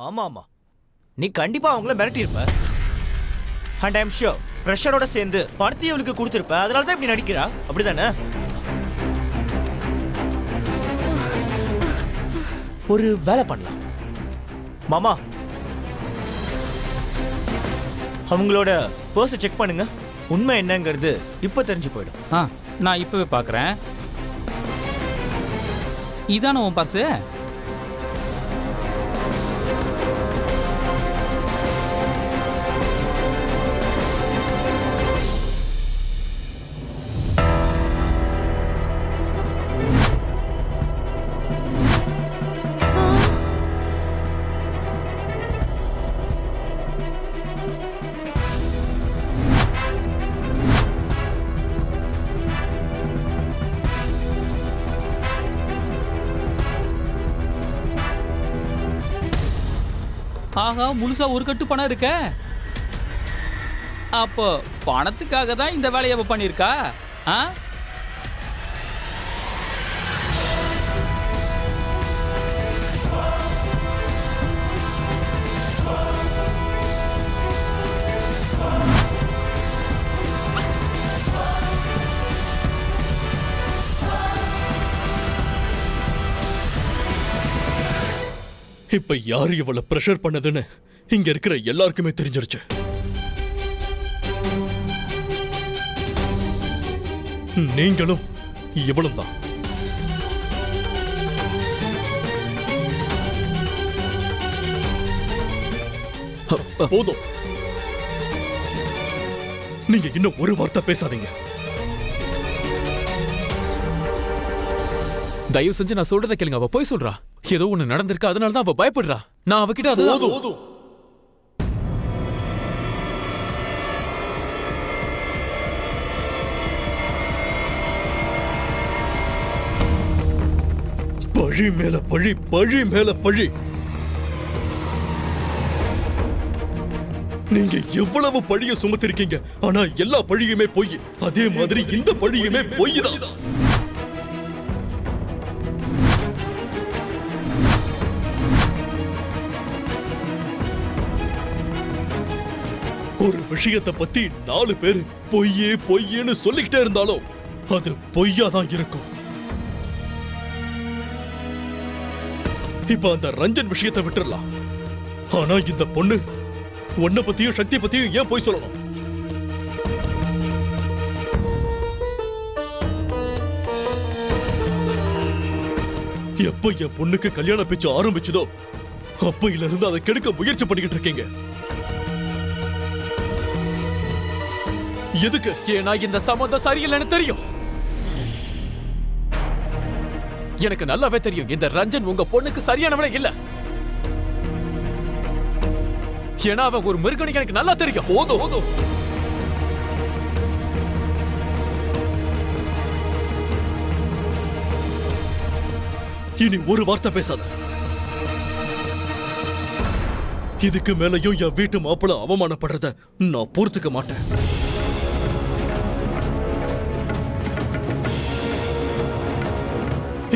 ஆமா ஆமா, நீ கண்டிப்பா அவங்கள மிரட்டியிருப்ப. அண்ட் ஐம் ஷூர் ப்ரெஷரோட சேர்ந்து பணத்தையும் இவளுக்கு கொடுத்துருப்ப. அதனால தான் இப்படி நடிக்கிறா, அப்படிதானே? ஒரு வேலை பண்ணலாம் மாமா, அவங்களோட பர்ஸை செக் பண்ணுங்க. உண்மை என்னங்கிறது இப்ப தெரிஞ்சு போயிடும். நான் இப்பவே பார்க்குறேன். இதான உன் பர்ஸு? ஆகா, முழுசா ஒரு கட்டு பணம் இருக்க. அப்போ பணத்துக்காக தான் இந்த வேலையை பண்ணியிருக்கா? இப்ப யாரு இவளை பிரஷர் பண்ணதுன்னு இங்க இருக்கிற எல்லாருக்குமே தெரிஞ்சிருச்சு. நீங்களும் இவளும் தான். போதும், நீங்க இன்னும் ஒரு வார்த்தை பேசாதீங்க. தயவு செஞ்சு நான் சொல்றத கேளுங்க. அவ போய் சொல்றா. ஏதோ ஒண்ணு நடந்திருக்கு, அதனால தான் அவ பயப்படுறா. நான் அவகிட்ட அது பழி மேல பழி, பழி மேல பழி. நீங்க எவ்வளவு பழிய சுமத்திருக்கீங்க, ஆனா எல்லா பழியுமே பொய். அதே மாதிரி இந்த பழியுமே பொய் தான். ஒரு விஷயத்தை பத்தி 4 பேர் பொய்யே பொய்யேன்னு சொல்லிக்கிட்டே இருந்தாலும் அது பொய்யா தான் இருக்கும். இப்ப அந்த ரஞ்சன் விஷயத்தை விட்டுறலாம். ஆனா இந்த பொண்ணு உன்னை பத்தியும் சக்தி பத்தியும் ஏன் பொய் சொல்லணும்? எப்ப என் பொண்ணுக்கு கல்யாண பேச்சு ஆரம்பிச்சதோ அப்பையில இருந்து அதை கெடுக்க முயற்சி பண்ணிக்கிட்டு இருக்கீங்க. எதுக்கு? ஏன்னா இந்த சம்பந்தம் சரியில்லைன்னு தெரியும். எனக்கு நல்லாவே தெரியும் இந்த ரஞ்சன் உங்க பொண்ணுக்கு சரியானவனே இல்ல. ஏன்னா அவன் ஒரு மிருகனு எனக்கு நல்லா தெரியும். போதும். இனி ஒரு வார்த்தை பேசாத. இதுக்கு மேலையும் என் வீட்டு மாப்பிள்ள அவமானப்படுறத நான் பொறுத்துக்க மாட்டேன்.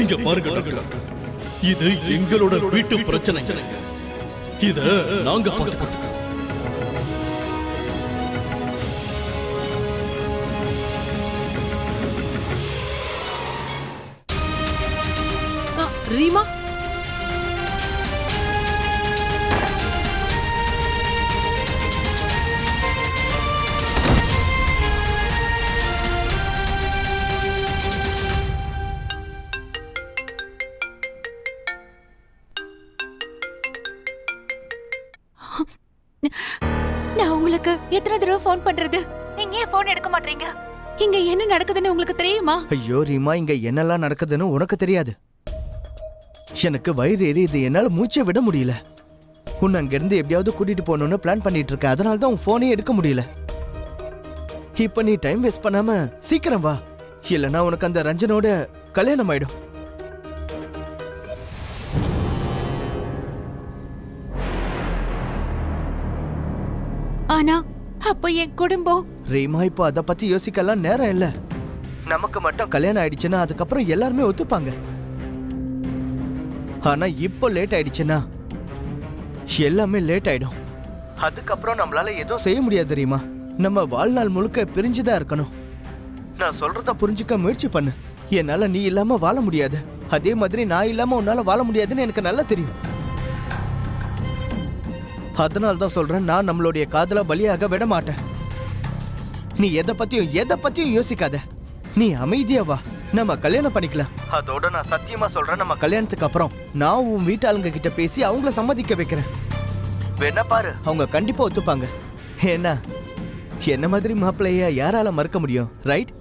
இங்க பாருங்க டாக்டர், இது எங்களோட வீட்டு பிரச்சனை. இத நாங்க பார்த்துக்கிறோம். ரீமா, நான் உங்களுக்கு எத்தனை தடவை போன் பண்றது? நீங்க ஏன் போன் எடுக்க மாட்டீங்க? இங்க என்ன நடக்குதுன்னு உங்களுக்கு தெரியுமா? ஐயோ ரீமா, இங்க என்னெல்லாம் நடக்குதுன்னு உனக்கு தெரியாது. எனக்கு வயிறு எரியுது, என்னால மூச்சை விட முடியல. உன்னை அங்கிருந்து எப்படியாவது கூட்டிட்டு போகணும்னு பிளான் பண்ணிட்டு இருக்க. அதனால தான் உன் போனே எடுக்க முடியல. இப்ப நீ டைம் வேஸ்ட் பண்ணாம சீக்கிரம் வா, இல்லனா உனக்கு அந்த ரஞ்சனோட கல்யாணம் ஆயிடும். ஆனா அப்ப என் குடும்பம். ரீமா, இப்போ அத பத்தி யோசிக்கலாம் நேரம் இல்ல. நமக்கு மட்டும் கல்யாணம் ஆயிடுச்சுன்னா அதுக்கப்புறம் எல்லாருமே ஒத்துப்பாங்க. ஆனா இப்போ லேட் ஆயிடுச்சுன்னா எல்லாமே லேட் ஆயிடும். அதுக்கப்புறம் நம்மளால எதுவும் செய்ய முடியாது தெரியுமா? நம்ம வாழ்நாள் முழுக்க பிரிஞ்சுதான் இருக்கணும். நான் சொல்றத புரிஞ்சுக்க முயற்சி பண்ணு. என்னால நீ இல்லாம வாழ முடியாது, அதே மாதிரி நான் இல்லாம உன்னால வாழ முடியாதுன்னு எனக்கு நல்லா தெரியும். அதனால தான் சொல்றேன், நான் நம்மளுடைய காதல பலியாக விட மாட்டேன். நீ எதை பத்தியும் யோசிக்காத. நீ அமைதியா வா, நம்ம கல்யாணம் பண்ணிக்கலாம். அதோட நான் சத்தியமா சொல்றேன், நம்ம கல்யாணத்துக்கு அப்புறம் நான் உன் வீட்டாளுங்க கிட்ட பேசி அவங்கள சம்மதிக்க வைக்கிறேன். வேணா பாரு, அவங்க கண்டிப்பா ஒத்துப்பாங்க. ஏன்னா என்ன மாதிரி மாப்பிள்ளைய யாரால மறக்க முடியும், ரைட்?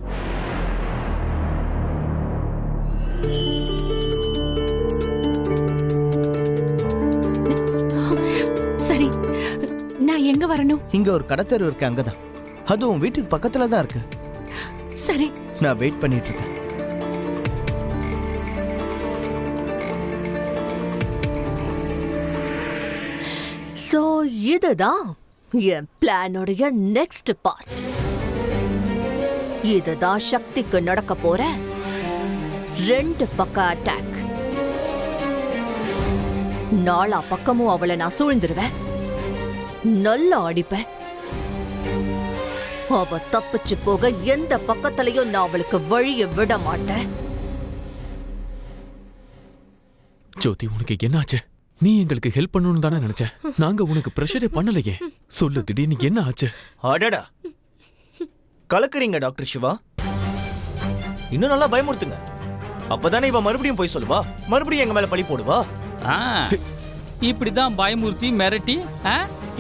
சரி, நான் எங்க வரணும்? இங்க ஒரு கடத்தெரு இருக்கு, அங்கதான். அதுவும் வீட்டுக்கு பக்கத்துல தான் இருக்கு. சரி, நான் வெயிட் பண்ணிட்டு இருக்கேன். சோ இதுதான் என் பிளானோடைய நெக்ஸ்ட் பார்ட். இதுதான் சக்திக்கு நடக்க போற 2 பக்க அட்டாக். நாலா பக்கமும் அவளை நான் சூழ்ந்துருவேன், நல்லா அடிப்பேன். அவ தப்பிச்சு போக எந்த பக்கத்திலையும் நான் அவளுக்கு வழிய விட மாட்டேன். ஜோதி, உனக்கு என்னாச்சு? நீ எங்களுக்கு ஹெல்ப் பண்ணணும்னு தானே நினைச்சேன். நாங்க உனக்கு பிரஷரே பண்ணலையே. சொல்லு, திடீர்னு என்ன ஆச்சு? அடடா, கலக்குறீங்க டாக்டர் சிவா. இன்னும் நல்லா பயமுறுத்துங்க. அப்பதானே இவ மறுபடியும் போய் சொல்லுவா, மறுபடியும் எங்க மேல பழி போடுவா. இப்படிதான் பயமுறுத்தி மிரட்டி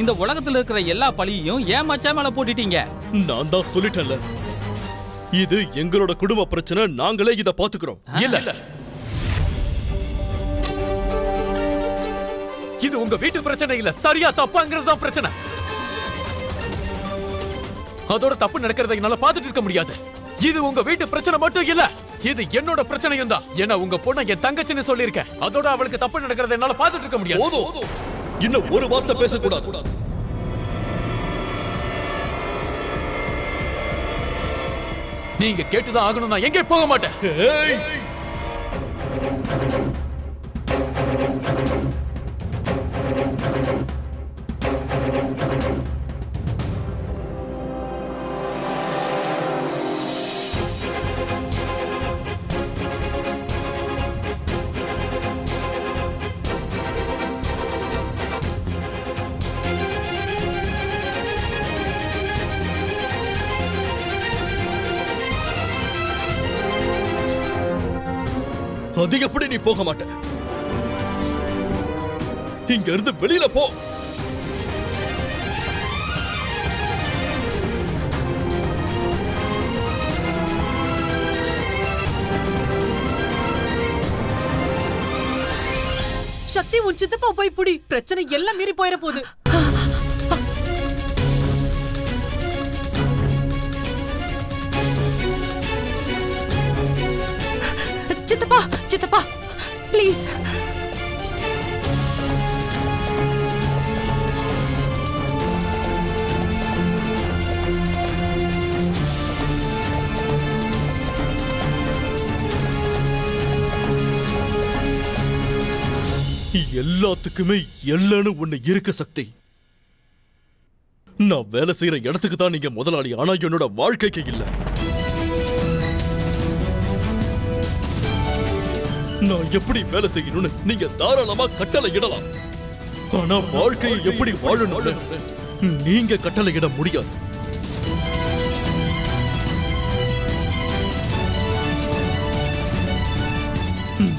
இந்த உலகத்துல இருக்கிற எல்லா பழியையும் ஏன் மச்சான் மேல போட்டுட்டீங்க? நான் தான் சொல்லிட்டேன்ல, இது எங்களோட குடும்ப பிரச்சனை, நாங்களே இத பாத்துக்கிறோம். இல்ல, இது உங்க வீட்டு பிரச்சனை இல்ல. சரியா தப்பாங்கிறது தான் பிரச்சனை. அதோட தப்பு நடக்கிறத என்னால பாத்துட்டு இருக்க முடியாது. இது உங்க வீட்டு பிரச்சனை மட்டும் இல்ல, இது என்னோட பிரச்சனையும் தான். ஏன்னா உங்க பொண்ணை என் தங்கச்சின்னு சொல்லியிருக்கேன். அதோட அவளுக்கு தப்பு நடக்கிறத என்னால பாத்துட்டு இருக்க முடியாது. போதும், இன்னும் ஒரு வார்த்தை பேசக்கூடாது. நீங்க கேட்டுதான் ஆகணும். நான் எங்கே போக மாட்டேன். அது எப்படி நீ போக மாட்ட? இங்க இருந்து வெளியில போ. சக்தி, உன் சித்தப்பா போய் புடி. பிரச்சனை எல்லாம் மீறி போயிட போகுது. சித்தப்பா, சித்தப்பா, ப்ளீஸ். எல்லாத்துக்குமே எல்லன்னு ஒண்ணு இருக்கு சக்தி. நான் வேலை செய்யற இடத்துக்கு தான் நீங்க முதலாளி, ஆனா என்னோட வாழ்க்கைக்கு இல்ல. நான் எப்படி வேலை செய்யணும்னு நீங்க தாராளமா கட்டளை இடலாம், ஆனா வாழ்க்கையை எப்படி வாழணும்னு நீங்க கட்டளை இட முடியாது.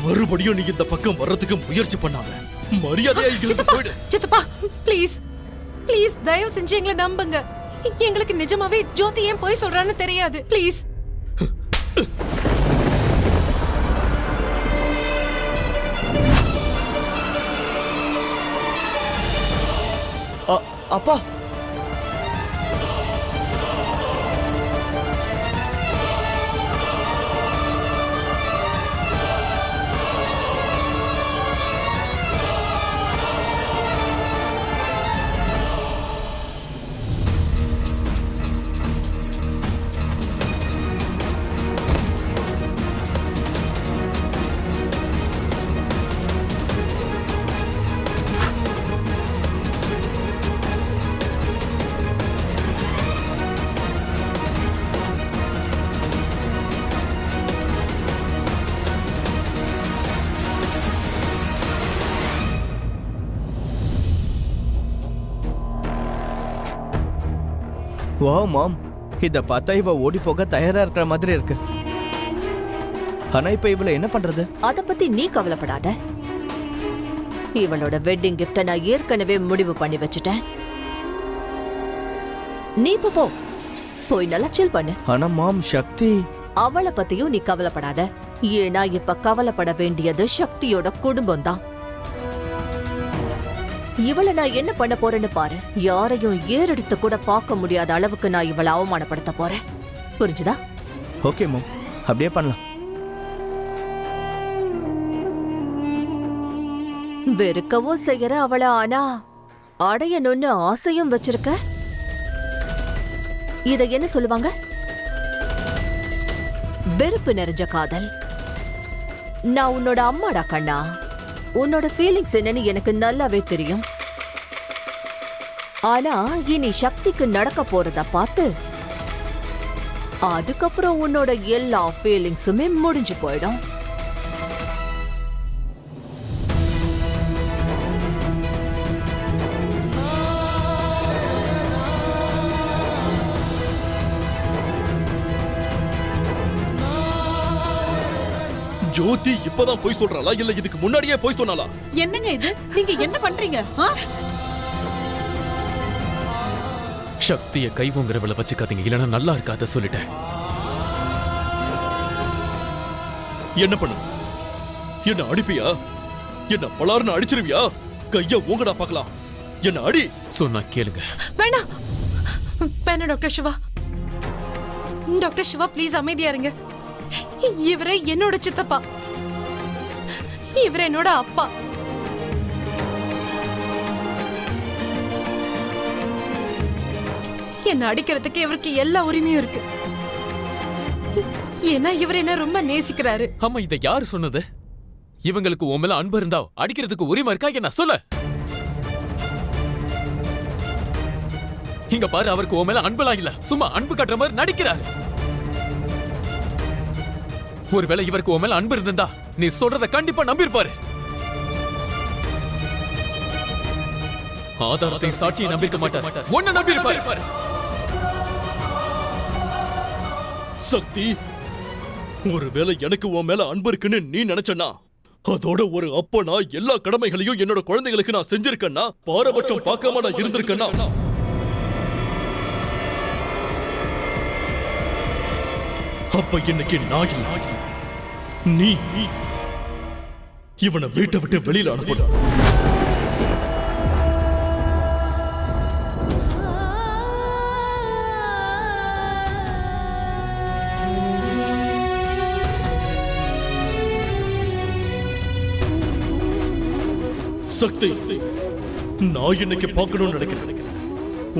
மறுபடியும் நீ இந்த பக்கம் வர்றதுக்கு முயற்சி பண்ணாத. மரியாதையா இங்கிருந்து போயிடு. சித்தப்பா, ப்ளீஸ் ப்ளீஸ், தயவு செஞ்சு எங்களை நம்புங்க. எங்களுக்கு நிஜமாவே ஜோதி ஏன் போய் சொல்றான்னு தெரியாது. ப்ளீஸ். அப்பா, வா மாம், இத பார்த்தா இவ ஓடி போக தயாரா இருக்கிற மாதிரி இருக்கு. ஆனா இப்ப இவள என்ன பண்றது? அத பத்தி நீ கவலைப்படாத. இவளோட வெட்டிங் கிஃப்ட நான் ஏற்கனவே முடிவு பண்ணி வச்சுட்டேன். நீ இப்ப போ, போய் நல்லா சில் பண்ணு. ஆனா மாம், சக்தி அவளை பத்தியும் நீ கவலைப்படாத. ஏன்னா இப்ப கவலைப்பட வேண்டியது சக்தியோட குடும்பம் தான். இவளை நான் என்ன பண்ண போறேன்னு பாரு. யாரையும் ஏறெடுத்து கூட பார்க்க முடியாத அளவுக்கு நான் இவளை அவமானப்படுத்த போறேன். புரிஞ்சுதா? ஓகே மாம், அப்படியே பண்ணலாம். வெறுக்கவும் செய்யற அவளை, ஆனா அடையணும்னு ஆசையும் வச்சிருக்க. இத என்ன சொல்லுவாங்க? வெறுப்பு நிறைஞ்ச காதல். நான் உன்னோட அம்மாடா கண்ணா. உன்னோட ஃபீலிங்ஸ் என்னன்னு எனக்கு நல்லாவே தெரியும். ஆனா இனி சக்திக்கு நடக்க போறத பார்த்து அதுக்கப்புறம் உன்னோட எல்லா ஃபீலிங்ஸுமே முடிஞ்சு போயிடும். ஜோதி இப்பதான் போய் சொல்றாளா இல்ல இதுக்கு முன்னாடியே போய் சொன்னாளா? என்னங்க இது? நீங்க என்ன பண்றீங்க? சக்திய கைவோங்கிறவள வச்சுக்காதீங்க, இல்லைன்னா நல்லா இருக்காத சொல்லிட்டேன். என்ன பண்ணு? என்ன அடிப்பியா? என்ன பலார்னு அடிச்சிருவியா? கைய ஓங்கடா பார்க்கலாம். என்ன அடி சொன்னா கேளுங்க. வேணாம் வேணாம் doctor Siva. Doctor Siva please அமைதியா இருங்க. இவரே என்னோட சித்தப்பா, இவரே என்னோட அப்பா. என்ன அடிக்கிறதுக்கு இவருக்கு எல்லா உரிமையும் இருக்கு. ஏன்னா இவர் என்ன ரொம்ப நேசிக்கிறாரு. ஆமா, இத யாரு சொன்னது? இவங்களுக்கு உன் மேல அன்பு இருந்தா அடிக்கிறதுக்கு உரிமை இருக்கா என்ன சொல்ல? இங்க பாரு, அவருக்கு உன் மேல அன்புலாம் இல்ல, சும்மா அன்பு காட்டுற மாதிரி நடிக்கிறாரு. ஒருவேளை இவருக்கு உன் மேல அன்பு இருந்தா நீ சொல்றத கண்டிப்பா நம்பிருப்பாரு. ஆதாரத்தை சாட்சியை நம்பிருக்க மாட்டார், ஒன்ன நம்பிருப்பாரு. சக்தி, ஒருவேளை எனக்கு உன் மேல அன்பு இருக்குன்னு நீ நினைச்சனா, அதோட ஒரு அப்பனா எல்லா கடமைகளையும் என்னோட குழந்தைகளுக்கு நான் செஞ்சிருக்கேன்னா, பாரபட்சம் பார்க்காம நான் இருந்திருக்கேன்னா, அப்ப இன்னைக்கு நான் இல்ல, நீ இவனை வீட்டை விட்டு வெளியில அனுப்பணும். சக்தி, நான் இன்னைக்கு பார்க்கணும்னு நினைக்கிறேன்.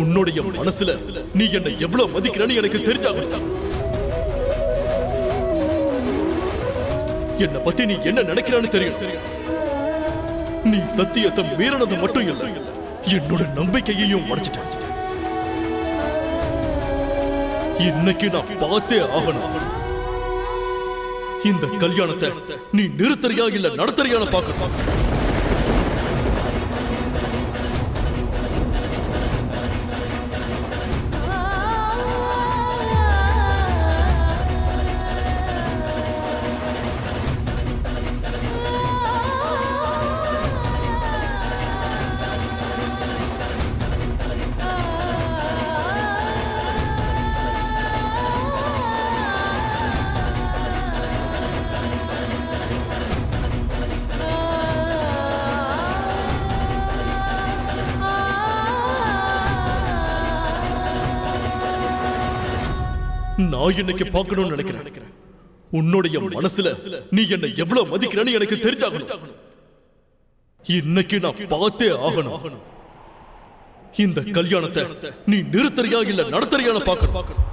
உன்னுடைய மனசுல நீ என்னை எவ்வளவு மதிக்கிறன்னு எனக்கு தெரிஞ்சாகணும். என்ன பத்தி நீ என்ன நினைக்கிறான்னு தெரியும். நீ சத்தியத்தை மீறினது மட்டும் இல்ல, என்னோட நம்பிக்கையையும் உடைச்சிட்ட. இன்னைக்கு நான் பார்த்தே ஆகணும். இந்த கல்யாணத்தை நீ நிறுத்தறியா இல்ல நடத்தறியான பார்க்க. நான் இன்னைக்கு பார்க்கணும்னு நினைக்கிறேன். உன்னுடைய மனசுல நீ என்னை எவ்வளவு மதிக்கிறன்னு எனக்கு தெரிஞ்சாகணும். இன்னைக்கு நான் பார்த்தே ஆகணும். இந்த கல்யாணத்தை நீ நிறுத்தறியா இல்ல நடத்தறியான பார்க்கணும்.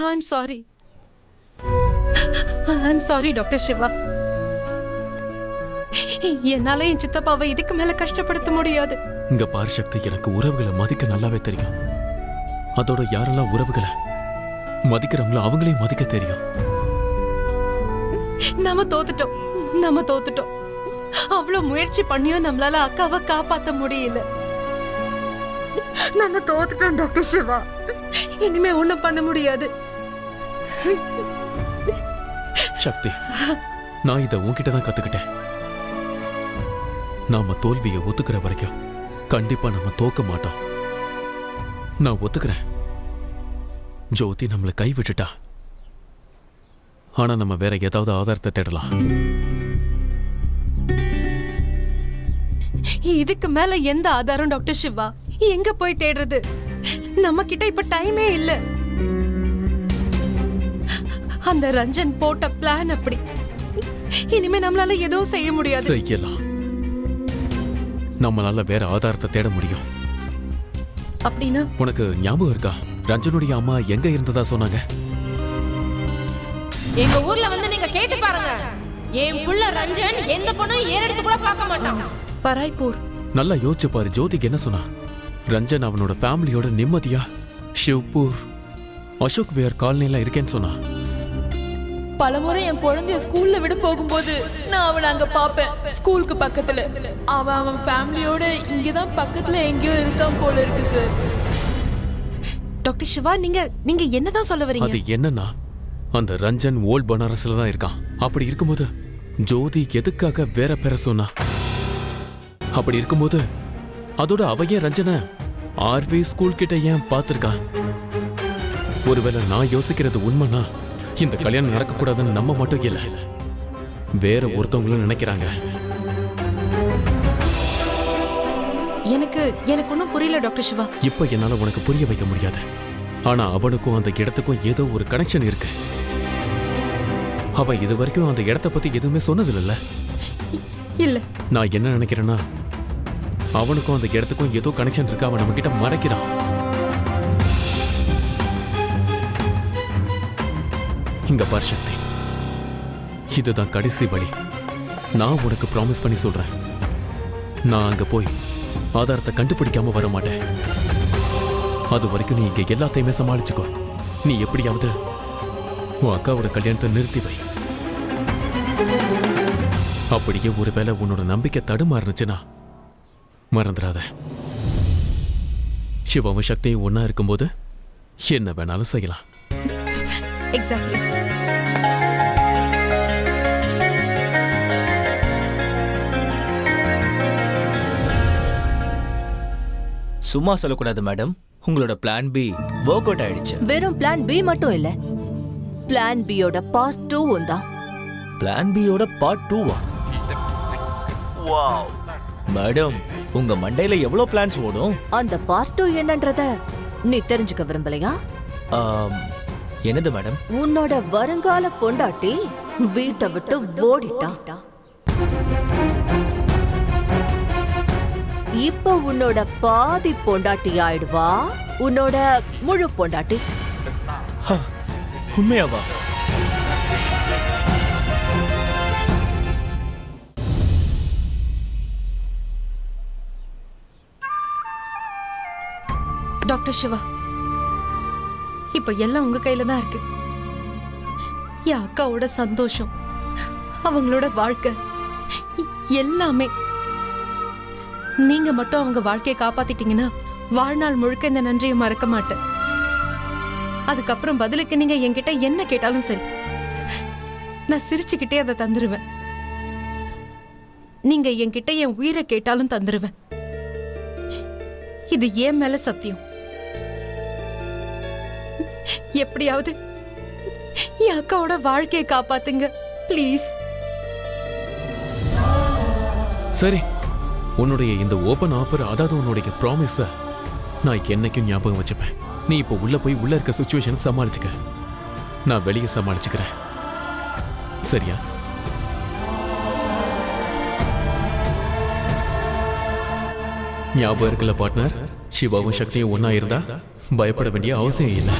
I'm sorry. I'm sorry doctor Siva. என்னால என் சித்தப்பாவை இதுக்கு மேல கஷ்டப்படுத்த முடியாது. இங்க பாரு சக்தி, எனக்கு உறவுகளை மதிக்க நல்லாவே தெரியும். அதோட யாரெல்லாம் உறவுகளை மதிக்கிறாங்களோ அவங்களையும் மதிக்க தெரியும். நாம தோத்துட்டோம். அவ்வளவு முயற்சி பண்ணியும் நம்மளால அக்காவை காப்பாத்த முடியல. நம்ம தோத்துட்டோம் டாக்டர் சிவா. இனிமே ஒண்ணும் பண்ண முடியாது. சக்தி, நான் இதை உன்கிட்ட தான் கத்துக்கிட்டேன். நாம தோல்வியை ஒத்துக்கிற வரைக்கும் கண்டிப்பா நம்ம தோக்க மாட்டோம். நான் ஒத்துக்கிறேன், ஜோதி நம்மளை கை விட்டுட்டா. ஆனா நம்ம வேற ஏதாவது ஆதாரத்தை தேடலாம். இதுக்கு மேல எந்த ஆதாரம் டாக்டர் சிவா? எங்க போய் தேடுறது? நம்ம கிட்ட இப்ப டைமே இல்ல. அந்த ரஞ்சன் போட்ட பிளான் அப்படி. இனிமே நம்மளால எதுவும் செய்ய முடியாது. செய்யலாம், நம்மளால வேற ஆதாரத்தை தேட முடியும். அப்படின்னா உனக்கு ஞாபகம் இருக்கா, ரஞ்சனுடைய அம்மா எங்க இருந்ததா சொன்னாங்க? எங்க ஊர்ல வந்து நீங்க கேட்டு பாருங்க. என் புள்ள ரஞ்சன் எந்த பொண்ணும் ஏறெடுத்து கூட பார்க்க மாட்டான். பராய்பூர். நல்லா யோசிச்சு பாரு, ஜோதிக்கு என்ன சொன்னா? ரஞ்சன் அவனோட ஃபேமிலியோட நிம்மதியா ஷிவ்பூர் அசோக் விஹார் காலனில இருக்கேன்னு சொன்னா. பலமுறை என் குழந்தைய ஸ்கூல்ல விட போகும்போது நான் அவனை அங்க பாப்பேன், ஸ்கூலுக்கு பக்கத்துல. அவன் ஃபேமிலியோட இங்கதான் பக்கத்துல எங்கேயோ இருக்கான் போல இருக்கு சார். டாக்டர் சிவா, நீங்க என்னதான் சொல்ல வரீங்க? அது என்னன்னா, அந்த ரஞ்சன் ஓல்ட் பனாரஸ்ல தான் இருக்கான். அப்படி இருக்கும்போது ஜோதி எதுக்காக வேற பேர சொன்னா? அப்படி இருக்கும்போது அதோட அவையே ரஞ்சனை ஆர்வி ஸ்கூல் கிட்ட ஏன் பார்த்திருக்கா? ஒருவேளை நான் யோசிக்கிறது உண்மைனா இந்த கல்யாணம் நடக்கக்கூடாதுன்னு நம்ம மட்டும் இல்ல, வேற ஒருத்தவங்களும் நினைக்கிறாங்க. எனக்கு ஒன்னும் புரியல டாக்டர் சிவா. இப்ப என்னால உனக்கு புரிய வைக்க முடியாது. ஆனா அவனுக்கும் அந்த இடத்துக்கும் ஏதோ ஒரு கனெக்ஷன் இருக்கு. அவ இது வரைக்கும் அந்த இடத்தை பத்தி எதுவுமே சொன்னதில்ல. இல்ல, நான் என்ன நினைக்கிறேன்னா, அவனுக்கும் அந்த இடத்துக்கும் ஏதோ கனெக்ஷன் இருக்கு. அவன் நம்ம கிட்ட மறைக்கிறான். இங்க பார் சக்தி, இதுதான் கடைசி வழி. நான் உனக்கு ப்ராமிஸ் பண்ணி சொல்றேன், நான் அங்க போய் ஆதாரத்தை கண்டுபிடிக்காம வர மாட்டேன். அது வரைக்கும் நீ இங்க எல்லாத்தையுமே சமாளிச்சுக்கோ. நீ எப்படியாவது உன் அக்காவோட கல்யாணத்தை நிறுத்தி வை. அப்படியே ஒருவேளை உன்னோட நம்பிக்கை தடுமாறுச்சுன்னா மறந்துடாத. சிவமும் சக்தியும் ஒன்னா இருக்கும்போது என்ன வேணாலும் செய்யலாம். எக்ஸாக்ட்லி. சும்மா சொல்லக்கூடாது மேடம், உங்களோட பிளான் பி ஒர்க் அவுட் ஆயிடுச்சு. வெறும் பிளான் பி மட்டும் இல்ல, பிளான் பியோட பார்ட் 2 தான். பிளான் பியோட பார்ட் 2வா? வாவ் மேடம், உங்க மண்டையில எவ்வளவு பிளான்ஸ் ஓடும்? அந்த பார்ட் 2 என்னன்றத நீ தெரிஞ்சுக்க விரும்பலையா? என்னது மேடம்? உன்னோட வருங்கால பொண்டாட்டி வீட்டை விட்டு ஓடிட்டா. இப்ப உன்னோட பாதி பொண்டாட்டி ஆயிடுவா உன்னோட முழு பொண்டாட்டி. உண்மையாவா? டாக்டர் சிவா, இப்ப எல்லாம் உங்க கையில தான் இருக்கு. என் அக்காவோட சந்தோஷம், அவங்களோட வாழ்க்கை, எல்லாமே. நீங்க மட்டும் அவங்க வாழ்க்கையை காப்பாத்திட்டீங்கன்னா வாழ்நாள் முழுக்க இந்த நன்றியை மறக்க மாட்டேன். அதுக்கப்புறம் பதிலுக்கு நீங்க என்கிட்ட என்ன கேட்டாலும் சரி, நான் சிரிச்சுக்கிட்டே அதை தந்துருவேன். நீங்க என்கிட்ட என் உயிரை கேட்டாலும் தந்துருவேன். இது ஏன் மேல சத்தியம். எப்படியாவது என் அக்காவோட வாழ்க்கையை காப்பாத்துங்க ப்ளீஸ். சரி, உன்னுடைய இந்த ஓபன் ஆஃபர், அதாவது உன்னுடைய ப்ராமிஸ நான் என்னைக்கும் ஞாபகம் வச்சுப்பேன். நீ இப்போ உள்ள போய் உள்ள இருக்க சிச்சுவேஷன் சமாளிச்சுக்க, நான் வெளியே சமாளிச்சுக்கிறேன். சரியா? ஞாபகம் இருக்குல்ல பார்ட்னர், சிவாவும் சக்தியும் ஒன்னா இருந்தா பயப்பட வேண்டிய அவசியம் இல்லை.